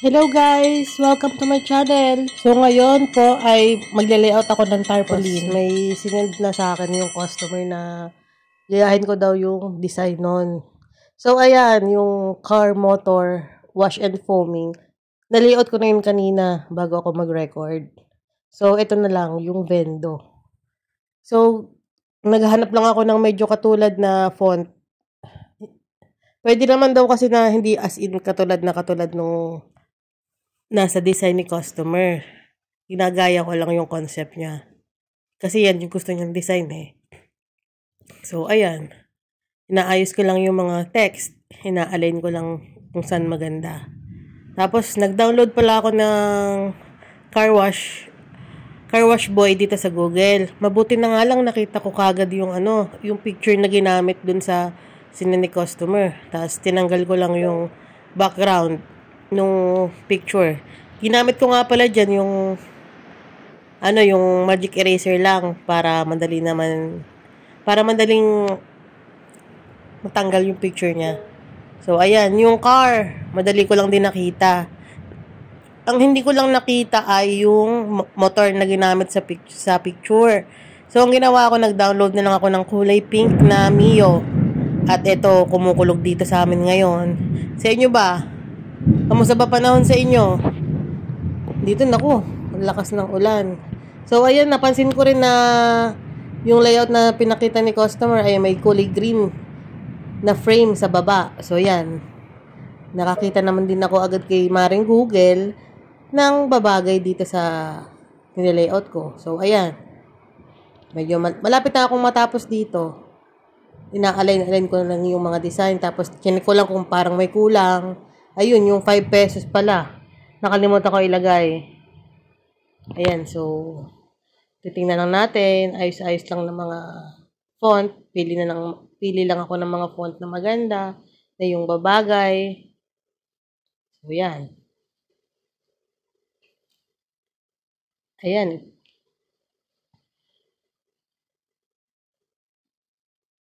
Hello guys! Welcome to my channel. So ngayon po ay magle-layout ako ng tarpaulin. May sinend na sa akin yung customer na gayahin ko daw yung design nun. So ayan, yung car motor, wash and foaming. Na-layout ko na yun kanina bago ako mag-record. So ito na lang, yung Vendo. So naghahanap lang ako ng medyo katulad na font. Pwede naman daw kasi na hindi as in katulad nung nasa design ni customer. Ginagaya ko lang yung concept niya. Kasi yan yung gusto niyang design eh. So, ayan. Inaayos ko lang yung mga text. Ina-align ko lang kung saan maganda. Tapos, nag-download pala ako ng car wash boy dito sa Google. Mabuti na nga lang nakita ko kagad yung yung picture na ginamit dun sa ni customer. Tapos, tinanggal ko lang yung background nung picture. Ginamit ko nga pala dyan yung yung magic eraser lang para madaling matanggal yung picture niya. So ayan, yung car, madali ko lang din nakita. Ang hindi ko lang nakita ay yung motor na ginamit sa picture. So ang ginawa ko, nag-download na lang ako ng kulay pink na Mio. At ito, kumukulog dito sa amin ngayon. Sa inyo ba? Kamusta ba panahon sa inyo? Dito naku, lakas ng ulan. So ayan, napansin ko rin na yung layout na pinakita ni customer ay may kulay green na frame sa baba. So ayan, nakakita naman din ako agad kay Maring Google ng babagay dito sa nilayout ko. So ayan, medyo malapit na akong matapos dito. Ina-align ko lang yung mga design. Tapos chinek ko lang kung parang may kulang. Ayun, yung 5 pesos pala. Nakalimutan ko ilagay. Ayan, so titingnan lang natin. Ayos-ayos lang ng mga font. Pili lang ako ng mga font na maganda, na yung babagay. So, yan. Ayan.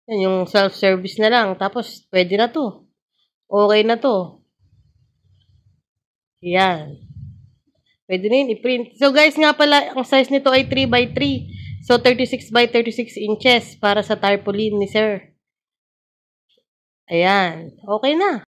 Yan, yung self-service na lang. Tapos, pwede na to. Okay na to. Yan. Pwede na yun i-print. So guys, nga pala, ang size nito ay 3x3. So 36x36 inches para sa tarpaulin ni sir. Ayan. Okay na.